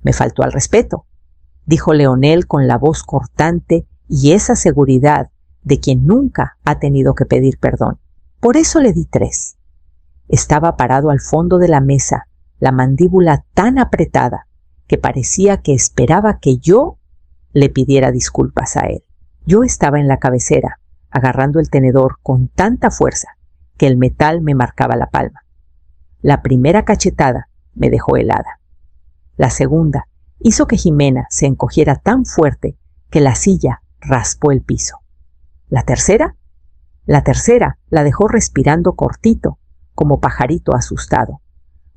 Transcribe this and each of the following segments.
Me faltó al respeto, dijo Leonel con la voz cortante y esa seguridad de quien nunca ha tenido que pedir perdón. Por eso le di 3. Estaba parado al fondo de la mesa, la mandíbula tan apretada que parecía que esperaba que yo le pidiera disculpas a él. Yo estaba en la cabecera, agarrando el tenedor con tanta fuerza que el metal me marcaba la palma. La primera cachetada me dejó helada. La segunda hizo que Jimena se encogiera tan fuerte que la silla raspó el piso. ¿La tercera? La tercera la dejó respirando cortito, como pajarito asustado,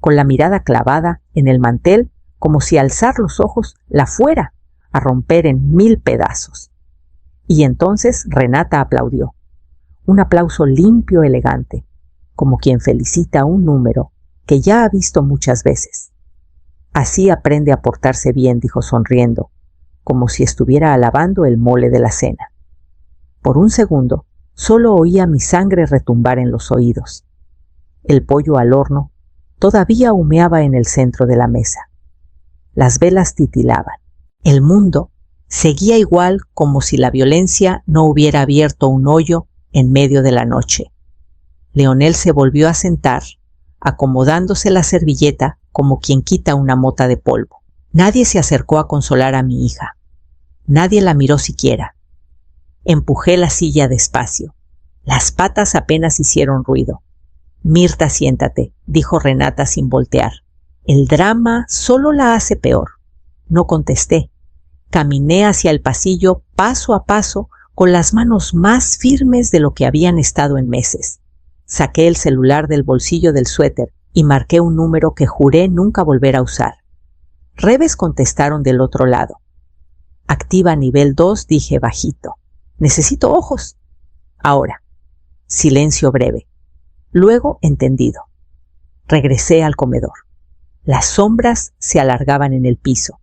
con la mirada clavada en el mantel como si alzar los ojos la fuera a romper en 1000 pedazos. Y entonces Renata aplaudió. Un aplauso limpio, elegante, como quien felicita un número que ya ha visto muchas veces. Así aprende a portarse bien, dijo sonriendo, como si estuviera alabando el mole de la cena. Por un segundo, solo oía mi sangre retumbar en los oídos. El pollo al horno todavía humeaba en el centro de la mesa. Las velas titilaban. El mundo seguía igual como si la violencia no hubiera abierto un hoyo en medio de la noche. Leonel se volvió a sentar, acomodándose la servilleta como quien quita una mota de polvo. Nadie se acercó a consolar a mi hija. Nadie la miró siquiera. Empujé la silla despacio. Las patas apenas hicieron ruido. Mirta, siéntate, dijo Renata sin voltear. El drama solo la hace peor. No contesté. Caminé hacia el pasillo paso a paso con las manos más firmes de lo que habían estado en meses. Saqué el celular del bolsillo del suéter y marqué un número que juré nunca volver a usar. Reves contestaron del otro lado. Activa nivel 2, dije bajito. Necesito ojos. Ahora. Silencio breve. Luego entendido. Regresé al comedor. Las sombras se alargaban en el piso.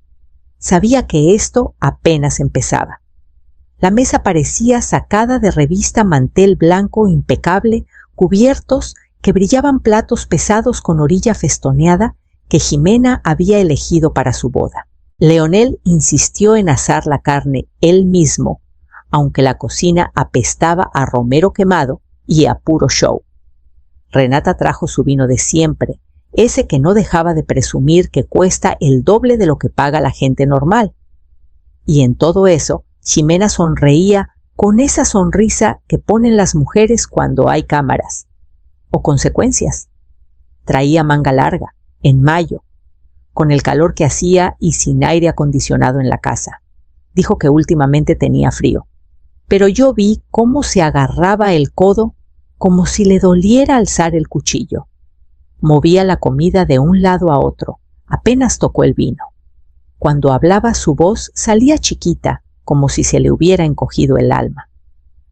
Sabía que esto apenas empezaba. La mesa parecía sacada de revista, mantel blanco impecable, cubiertos que brillaban platos pesados con orilla festoneada que Jimena había elegido para su boda. Leonel insistió en asar la carne él mismo, aunque la cocina apestaba a romero quemado y a puro show. Renata trajo su vino de siempre, ese que no dejaba de presumir que cuesta el doble de lo que paga la gente normal. Y en todo eso, Jimena sonreía con esa sonrisa que ponen las mujeres cuando hay cámaras o consecuencias. Traía manga larga, en mayo, con el calor que hacía y sin aire acondicionado en la casa. Dijo que últimamente tenía frío, pero yo vi cómo se agarraba el codo como si le doliera alzar el cuchillo. Movía la comida de un lado a otro, apenas tocó el vino. Cuando hablaba su voz salía chiquita, como si se le hubiera encogido el alma.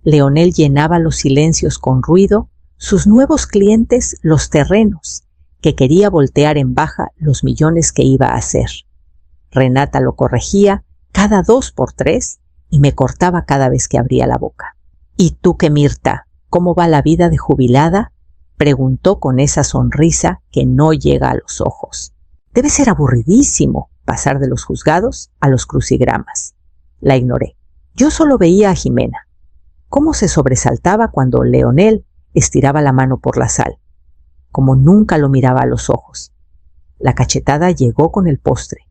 Leonel llenaba los silencios con ruido, sus nuevos clientes los terrenos, que quería voltear en baja los millones que iba a hacer. Renata lo corregía cada 2 por 3 y me cortaba cada vez que abría la boca. ¿Y tú qué, Mirta? ¿Cómo va la vida de jubilada? Preguntó con esa sonrisa que no llega a los ojos. Debe ser aburridísimo pasar de los juzgados a los crucigramas. La ignoré. Yo solo veía a Jimena. Cómo se sobresaltaba cuando Leonel estiraba la mano por la sal. Como nunca lo miraba a los ojos. La cachetada llegó con el postre.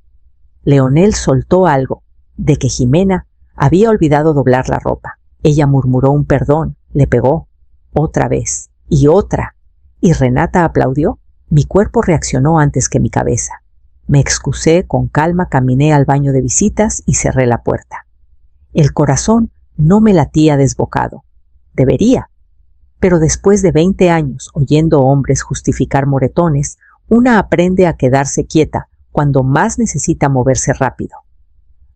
Leonel soltó algo de que Jimena había olvidado doblar la ropa. Ella murmuró un perdón, le pegó, otra vez, y otra, y Renata aplaudió. Mi cuerpo reaccionó antes que mi cabeza. Me excusé, con calma caminé al baño de visitas y cerré la puerta. El corazón no me latía desbocado. Debería. Pero después de 20 años oyendo hombres justificar moretones, una aprende a quedarse quieta cuando más necesita moverse rápido.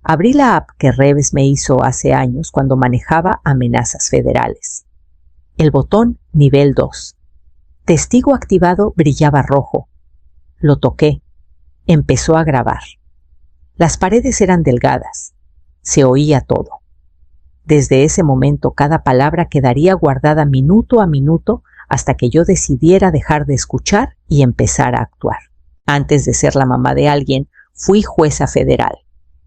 Abrí la app que Reves me hizo hace años cuando manejaba amenazas federales. El botón nivel 2. Testigo activado brillaba rojo. Lo toqué. Empezó a grabar. Las paredes eran delgadas. Se oía todo. Desde ese momento cada palabra quedaría guardada minuto a minuto hasta que yo decidiera dejar de escuchar y empezar a actuar. Antes de ser la mamá de alguien, Fui jueza federal.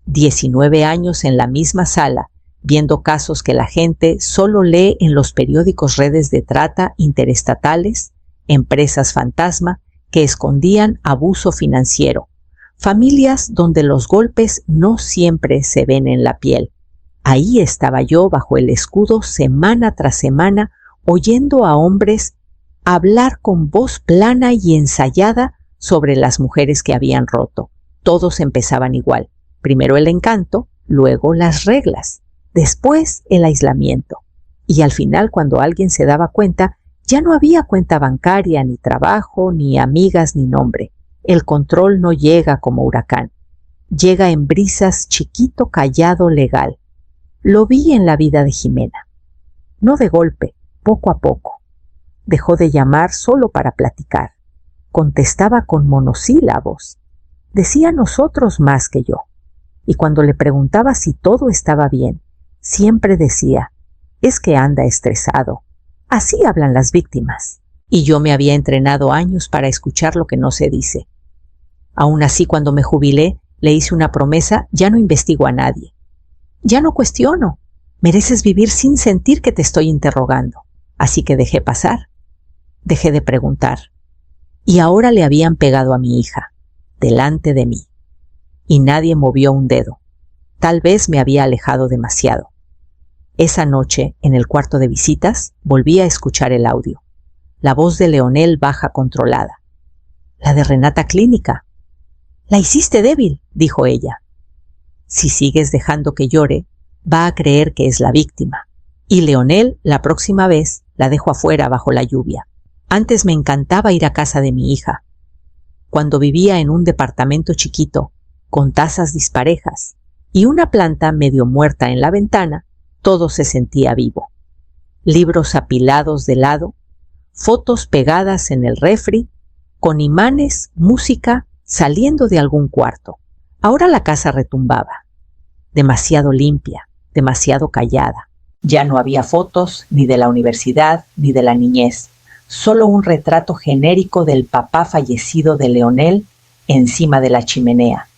19 años en la misma sala, viendo casos que la gente solo lee en los periódicos, redes de trata interestatales, empresas fantasma que escondían abuso financiero, familias donde los golpes no siempre se ven en la piel. Ahí estaba yo bajo el escudo semana tras semana, oyendo a hombres hablar con voz plana y ensayada sobre las mujeres que habían roto. Todos empezaban igual. Primero el encanto, luego las reglas, después el aislamiento. Y al final, cuando alguien se daba cuenta, ya no había cuenta bancaria, ni trabajo, ni amigas, ni nombre. El control no llega como huracán. Llega en brisas, chiquito, callado, legal. Lo vi en la vida de Jimena. No de golpe, poco a poco. Dejó de llamar solo para platicar. Contestaba con monosílabos. Decía nosotros más que yo. Y cuando le preguntaba si todo estaba bien, siempre decía, es que anda estresado. Así hablan las víctimas. Y yo me había entrenado años para escuchar lo que no se dice. Aún así, cuando me jubilé, le hice una promesa: ya no investigo a nadie. Ya no cuestiono. Mereces vivir sin sentir que te estoy interrogando. Así que dejé pasar. Dejé de preguntar. Y ahora le habían pegado a mi hija, delante de mí. Y nadie movió un dedo. Tal vez me había alejado demasiado. Esa noche, en el cuarto de visitas, volví a escuchar el audio. La voz de Leonel baja, controlada. La de Renata clínica. «La hiciste débil», dijo ella. «Si sigues dejando que llore, va a creer que es la víctima. Y Leonel, la próxima vez, la dejo afuera bajo la lluvia. Antes me encantaba ir a casa de mi hija. Cuando vivía en un departamento chiquito, con tazas disparejas y una planta medio muerta en la ventana, todo se sentía vivo. Libros apilados de lado, fotos pegadas en el refri, con imanes, música saliendo de algún cuarto. Ahora la casa retumbaba. Demasiado limpia, demasiado callada. Ya no había fotos ni de la universidad ni de la niñez. Solo un retrato genérico del papá fallecido de Leonel encima de la chimenea.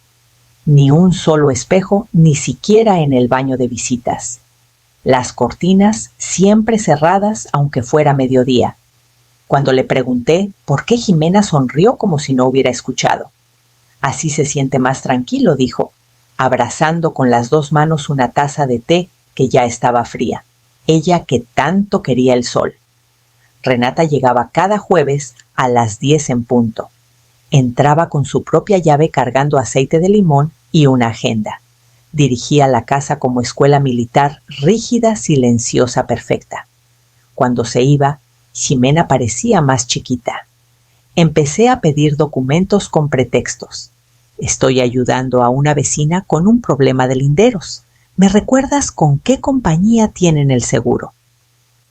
Ni un solo espejo, ni siquiera en el baño de visitas. Las cortinas siempre cerradas, aunque fuera mediodía. Cuando le pregunté por qué, Jimena sonrió como si no hubiera escuchado. «Así se siente más tranquilo», dijo, abrazando con las dos manos una taza de té que ya estaba fría. Ella que tanto quería el sol. Renata llegaba cada jueves a las 10 en punto. Entraba con su propia llave cargando aceite de limón y una agenda. Dirigía la casa como escuela militar, rígida, silenciosa, perfecta. Cuando se iba, Jimena parecía más chiquita. Empecé a pedir documentos con pretextos. «Estoy ayudando a una vecina con un problema de linderos. ¿Me recuerdas con qué compañía tienen el seguro?»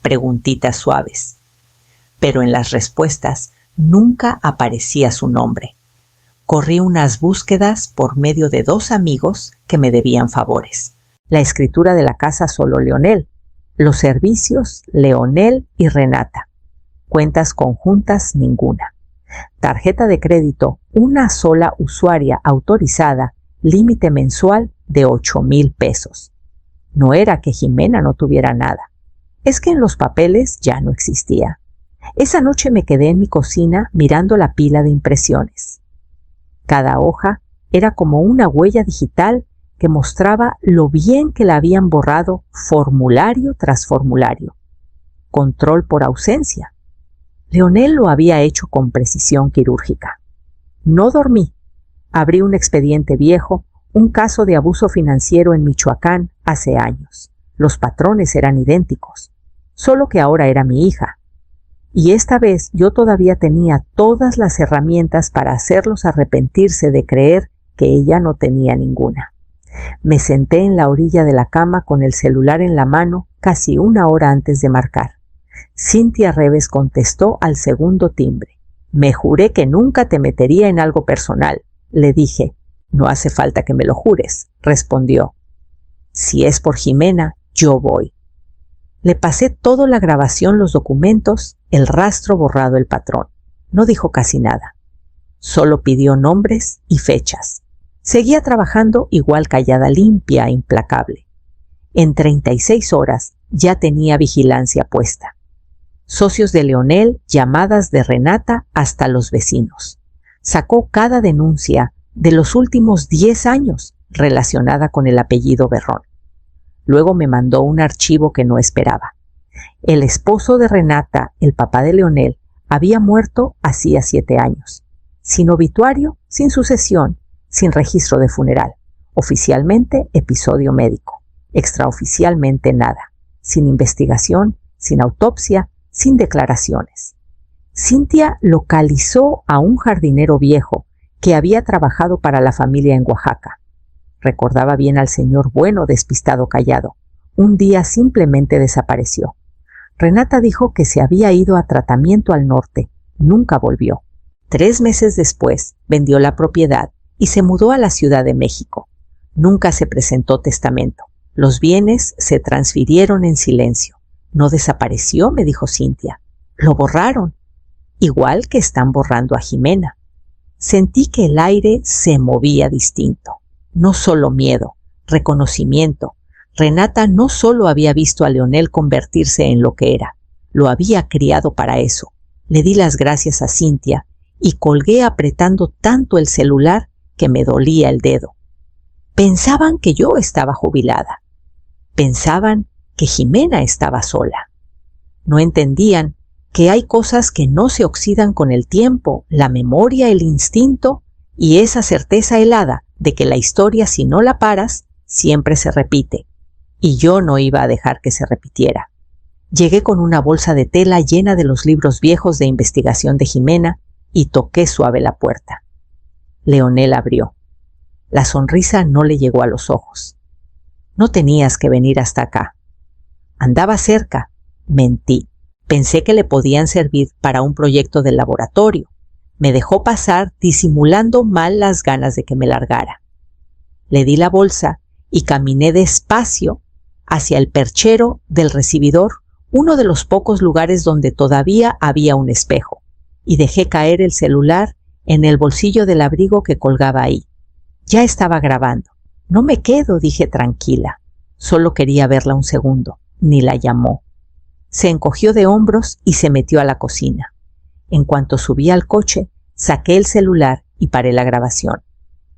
Preguntitas suaves. Pero en las respuestas nunca aparecía su nombre. Corrí unas búsquedas por medio de 2 amigos que me debían favores. La escritura de la casa solo Leonel. Los servicios Leonel y Renata. Cuentas conjuntas ninguna. Tarjeta de crédito una sola usuaria autorizada, límite mensual de 8,000 pesos. No era que Jimena no tuviera nada. Es que en los papeles ya no existía. Esa noche me quedé en mi cocina mirando la pila de impresiones. Cada hoja era como una huella digital que mostraba lo bien que la habían borrado formulario tras formulario. Control por ausencia. Leonel lo había hecho con precisión quirúrgica. No dormí. Abrí un expediente viejo, un caso de abuso financiero en Michoacán hace años. Los patrones eran idénticos, solo que ahora era mi hija. Y esta vez yo todavía tenía todas las herramientas para hacerlos arrepentirse de creer que ella no tenía ninguna. Me senté en la orilla de la cama con el celular en la mano casi 1 hora antes de marcar. Cintia Reves contestó al segundo timbre. «Me juré que nunca te metería en algo personal», le dije. «No hace falta que me lo jures», respondió. «Si es por Jimena, yo voy». Le pasé toda la grabación, los documentos, el rastro borrado, el patrón. No dijo casi nada. Solo pidió nombres y fechas. Seguía trabajando igual callada, limpia, implacable. En 36 horas ya tenía vigilancia puesta. Socios de Leonel, llamadas de Renata hasta los vecinos. Sacó cada denuncia de los últimos 10 años relacionada con el apellido Berrón. Luego me mandó un archivo que no esperaba. El esposo de Renata, el papá de Leonel, había muerto hacía 7 años. Sin obituario, sin sucesión, sin registro de funeral. Oficialmente, episodio médico. Extraoficialmente, nada. Sin investigación, sin autopsia, sin declaraciones. Cintia localizó a un jardinero viejo que había trabajado para la familia en Oaxaca. Recordaba bien al señor bueno, despistado, callado. Un día simplemente desapareció. Renata dijo que se había ido a tratamiento al norte. Nunca volvió. 3 meses después vendió la propiedad y se mudó a la Ciudad de México. Nunca se presentó testamento. Los bienes se transfirieron en silencio. No desapareció, me dijo Cintia. Lo borraron. Igual que están borrando a Jimena. Sentí que el aire se movía distinto. No solo miedo, reconocimiento. Renata no solo había visto a Leonel convertirse en lo que era, lo había criado para eso. Le di las gracias a Cintia y colgué apretando tanto el celular que me dolía el dedo. Pensaban que yo estaba jubilada. Pensaban que Jimena estaba sola. No entendían que hay cosas que no se oxidan con el tiempo, la memoria, el instinto y esa certeza helada de que la historia, si no la paras, siempre se repite. Y yo no iba a dejar que se repitiera. Llegué con una bolsa de tela llena de los libros viejos de investigación de Jimena y toqué suave la puerta. Leonel abrió. La sonrisa no le llegó a los ojos. No tenías que venir hasta acá. Andaba cerca. Mentí. Pensé que le podían servir para un proyecto del laboratorio. Me dejó pasar disimulando mal las ganas de que me largara. Le di la bolsa y caminé despacio hacia el perchero del recibidor, uno de los pocos lugares donde todavía había un espejo, y dejé caer el celular en el bolsillo del abrigo que colgaba ahí. Ya estaba grabando. No me quedo, dije tranquila. Solo quería verla un segundo. Ni la llamó. Se encogió de hombros y se metió a la cocina. En cuanto subí al coche, saqué el celular y paré la grabación.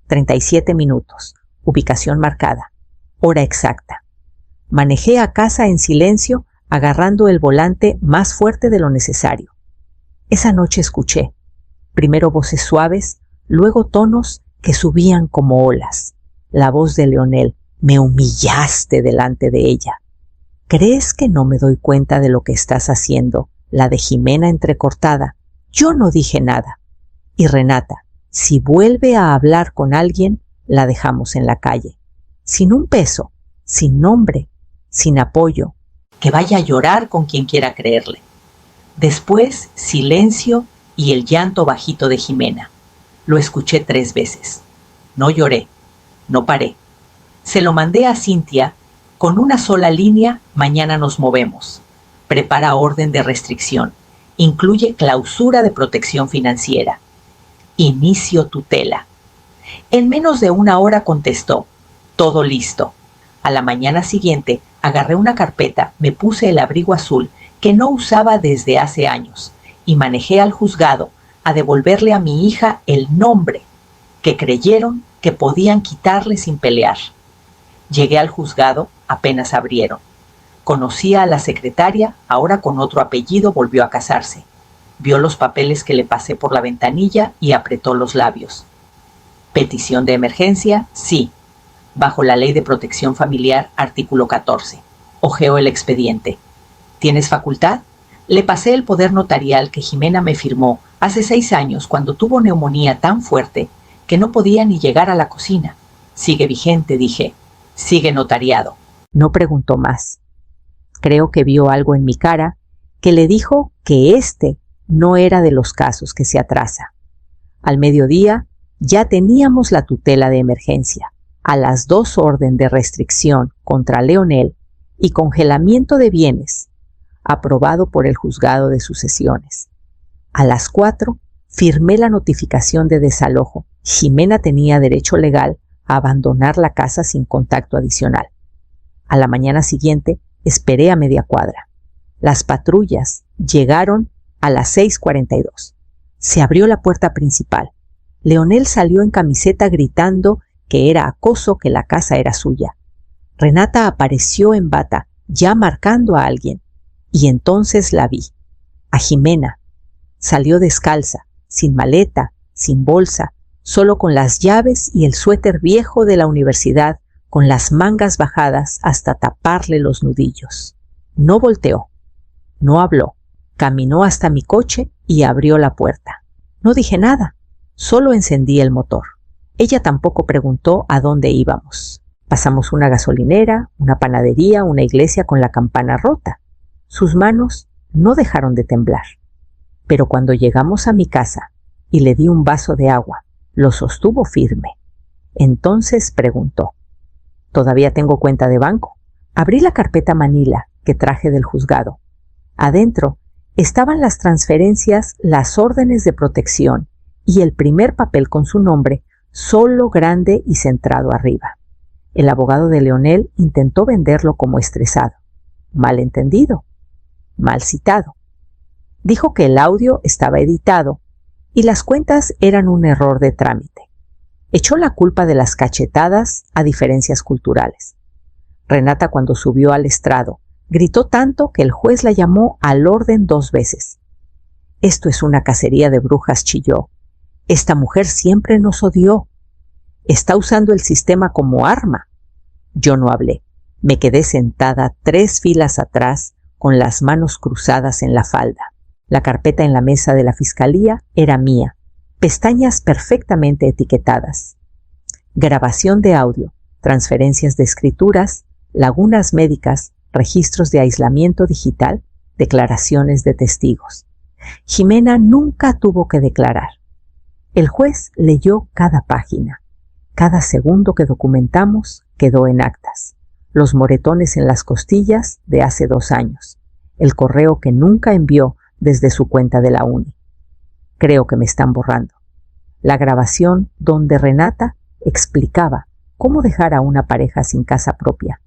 37 minutos. Ubicación marcada. Hora exacta. Manejé a casa en silencio, agarrando el volante más fuerte de lo necesario. Esa noche escuché, primero voces suaves, luego tonos que subían como olas. La voz de Leonel: me humillaste delante de ella. ¿Crees que no me doy cuenta de lo que estás haciendo? La de Jimena entrecortada. Yo no dije nada. Y Renata, si vuelve a hablar con alguien, la dejamos en la calle. Sin un peso, sin nombre, sin apoyo. Que vaya a llorar con quien quiera creerle. Después, silencio y el llanto bajito de Jimena. Lo escuché 3 veces. No lloré, no paré. Se lo mandé a Cintia con una sola línea: mañana nos movemos. Prepara orden de restricción. Incluye clausura de protección financiera. Inicio tutela. En menos de 1 hora contestó: todo listo. A la mañana siguiente agarré una carpeta, me puse el abrigo azul que no usaba desde hace años y manejé al juzgado a devolverle a mi hija el nombre que creyeron que podían quitarle sin pelear. Llegué al juzgado, apenas abrieron. Conocía a la secretaria, ahora con otro apellido volvió a casarse. Vio los papeles que le pasé por la ventanilla y apretó los labios. Petición de emergencia, sí. Bajo la Ley de Protección Familiar, artículo 14. Ojeó el expediente. ¿Tienes facultad? Le pasé el poder notarial que Jimena me firmó hace 6 años cuando tuvo neumonía tan fuerte que no podía ni llegar a la cocina. Sigue vigente, dije. Sigue notariado. No preguntó más. Creo que vio algo en mi cara que le dijo que este no era de los casos que se atrasa. Al mediodía ya teníamos la tutela de emergencia. A las 2 orden de restricción contra Leonel y congelamiento de bienes, aprobado por el juzgado de sucesiones. A las 4 firmé la notificación de desalojo Jimena tenía derecho legal a abandonar la casa sin contacto adicional. A la mañana siguiente esperé a media cuadra. Las patrullas llegaron a las 6:42. Se abrió la puerta principal. Leonel salió en camiseta gritando que era acoso, que la casa era suya. Renata apareció en bata, ya marcando a alguien, y entonces la vi. A Jimena. Salió descalza, sin maleta, sin bolsa, solo con las llaves y el suéter viejo de la universidad, con las mangas bajadas hasta taparle los nudillos. No volteó, no habló, caminó hasta mi coche y abrió la puerta. No dije nada, solo encendí el motor. Ella tampoco preguntó a dónde íbamos. Pasamos una gasolinera, una panadería, una iglesia con la campana rota. Sus manos no dejaron de temblar. Pero cuando llegamos a mi casa y le di un vaso de agua, lo sostuvo firme. Entonces preguntó: «¿Todavía tengo cuenta de banco?» Abrí la carpeta manila que traje del juzgado. Adentro estaban las transferencias, las órdenes de protección y el primer papel con su nombre, solo grande y centrado arriba. El abogado de Leonel intentó venderlo como estresado. Mal entendido. Mal citado. Dijo que el audio estaba editado y las cuentas eran un error de trámite. Echó la culpa de las cachetadas a diferencias culturales. Renata, cuando subió al estrado, gritó tanto que el juez la llamó al orden 2 veces. «Esto es una cacería de brujas», chilló. «Esta mujer siempre nos odió. Está usando el sistema como arma». Yo no hablé. Me quedé sentada 3 filas atrás, con las manos cruzadas en la falda. La carpeta en la mesa de la fiscalía era mía. Pestañas perfectamente etiquetadas. Grabación de audio, transferencias de escrituras, lagunas médicas, registros de aislamiento digital, declaraciones de testigos. Jimena nunca tuvo que declarar. El juez leyó cada página. Cada segundo que documentamos quedó en actas. Los moretones en las costillas de hace 2 años. El correo que nunca envió desde su cuenta de la uni. Creo que me están borrando. La grabación donde Renata explicaba cómo dejar a una pareja sin casa propia.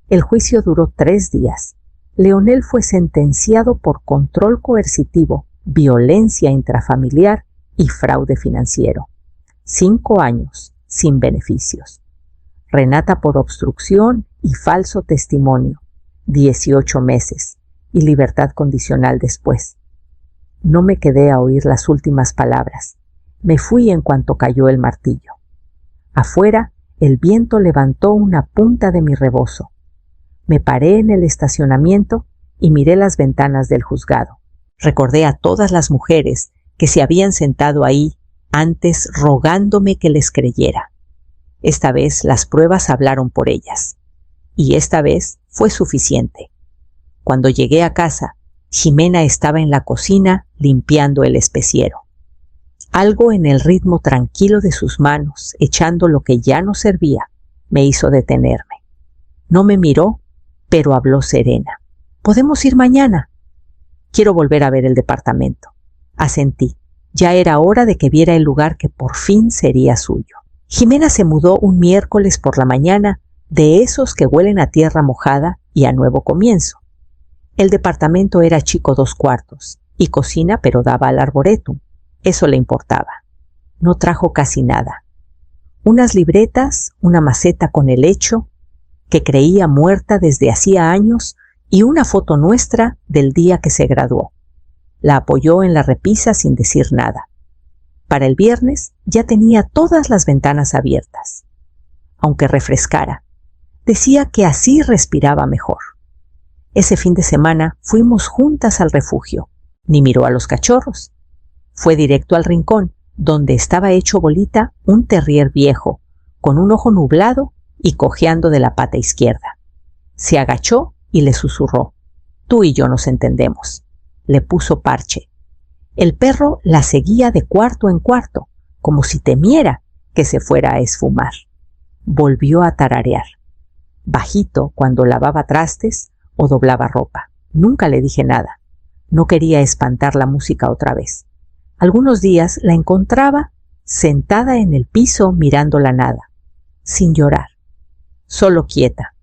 El juicio duró 3 días. Leonel fue sentenciado por control coercitivo, violencia intrafamiliar y fraude financiero. 5 años sin beneficios. Renata por obstrucción y falso testimonio. 18 meses y libertad condicional después. No me quedé a oír las últimas palabras. Me fui en cuanto cayó el martillo. Afuera, el viento levantó una punta de mi rebozo. Me paré en el estacionamiento y miré las ventanas del juzgado. Recordé a todas las mujeres que se habían sentado ahí antes rogándome que les creyera. Esta vez las pruebas hablaron por ellas. Y esta vez fue suficiente. Cuando llegué a casa, Jimena estaba en la cocina limpiando el especiero. Algo en el ritmo tranquilo de sus manos, echando lo que ya no servía, me hizo detenerme. No me miró, pero habló serena. «¿Podemos ir mañana?» «Quiero volver a ver el departamento». Asentí. Ya era hora de que viera el lugar que por fin sería suyo. Jimena se mudó un miércoles por la mañana, de esos que huelen a tierra mojada y a nuevo comienzo. El departamento era chico 2 cuartos y cocina, pero daba al arboretum. Eso le importaba. No trajo casi nada. Unas libretas, una maceta con helecho, que creía muerta desde hacía años, y una foto nuestra del día que se graduó. La apoyó en la repisa sin decir nada. Para el viernes ya tenía todas las ventanas abiertas. Aunque refrescara, decía que así respiraba mejor. Ese fin de semana fuimos juntas al refugio. Ni miró a los cachorros. Fue directo al rincón, donde estaba hecho bolita un terrier viejo, con un ojo nublado y cojeando de la pata izquierda. Se agachó y le susurró: «Tú y yo nos entendemos». Le puso parche. El perro la seguía de cuarto en cuarto, como si temiera que se fuera a esfumar. Volvió a tararear. Bajito cuando lavaba trastes o doblaba ropa. Nunca le dije nada. No quería espantar la música otra vez. Algunos días la encontraba sentada en el piso mirando la nada, sin llorar, solo quieta,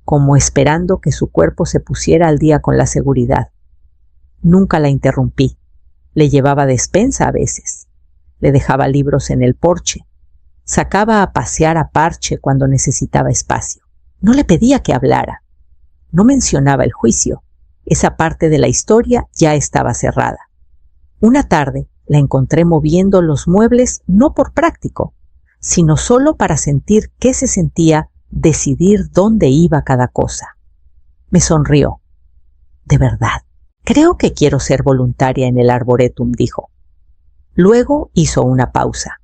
como esperando que su cuerpo se pusiera al día con la seguridad. Nunca la interrumpí. Le llevaba despensa a veces. Le dejaba libros en el porche. Sacaba a pasear a Parche cuando necesitaba espacio. No le pedía que hablara. No mencionaba el juicio. Esa parte de la historia ya estaba cerrada. Una tarde la encontré moviendo los muebles no por práctico, sino solo para sentir qué se sentía decidir dónde iba cada cosa. Me sonrió. De verdad, creo que quiero ser voluntaria en el Arboretum, dijo. Luego hizo una pausa.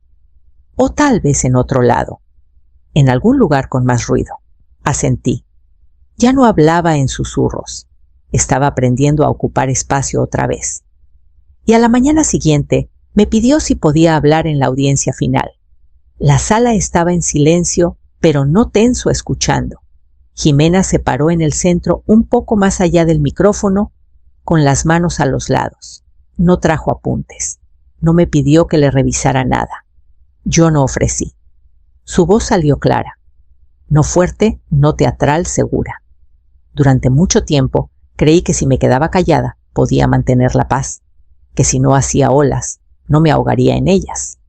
O tal vez en otro lado, en algún lugar con más ruido. Asentí. Ya no hablaba en susurros. Estaba aprendiendo a ocupar espacio otra vez. Y a la mañana siguiente me pidió si podía hablar en la audiencia final. La sala estaba en silencio, pero no tenso escuchando. Jimena se paró en el centro un poco más allá del micrófono, con las manos a los lados. No trajo apuntes. No me pidió que le revisara nada. Yo no ofrecí. Su voz salió clara. No fuerte, no teatral, segura. Durante mucho tiempo creí que si me quedaba callada podía mantener la paz, que si no hacía olas no me ahogaría en ellas.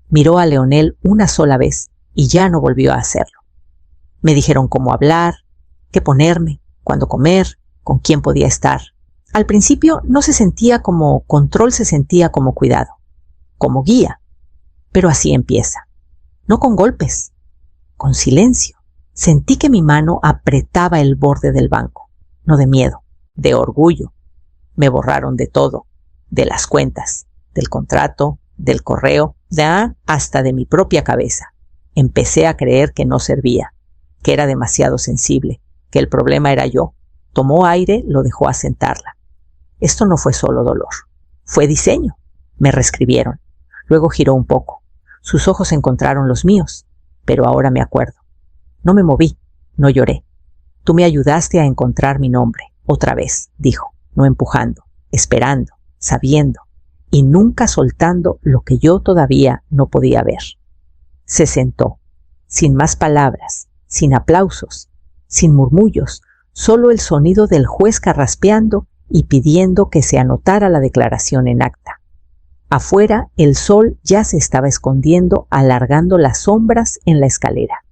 Miró a Leonel una sola vez y ya no volvió a hacerlo. Me dijeron cómo hablar, qué ponerme, cuándo comer, con quién podía estar. Al principio no se sentía como control, se sentía como cuidado, como guía. Pero así empieza. No con golpes, con silencio. Sentí que mi mano apretaba el borde del banco, no de miedo, de orgullo. Me borraron de todo, de las cuentas, del contrato, del correo, hasta de mi propia cabeza. Empecé a creer que no servía, que era demasiado sensible, que el problema era yo. Tomó aire, lo dejó asentarla. Esto no fue solo dolor, fue diseño. Me reescribieron. Luego giró un poco. Sus ojos encontraron los míos, pero ahora me acuerdo. No me moví, no lloré. Tú me ayudaste a encontrar mi nombre, otra vez, dijo, no empujando, esperando, sabiendo, y nunca soltando lo que yo todavía no podía ver. Se sentó, sin más palabras, sin aplausos, sin murmullos, solo el sonido del juez carraspeando y pidiendo que se anotara la declaración en acta. Afuera el sol ya se estaba escondiendo, alargando las sombras en la escalera.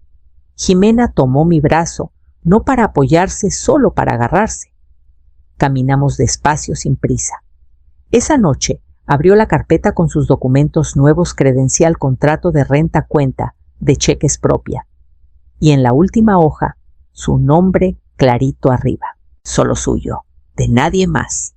Jimena tomó mi brazo, no para apoyarse, solo para agarrarse. Caminamos despacio, sin prisa. Esa noche abrió la carpeta con sus documentos nuevos, credencial, contrato de renta, cuenta, de cheques propia. Y en la última hoja, su nombre clarito arriba, solo suyo, de nadie más.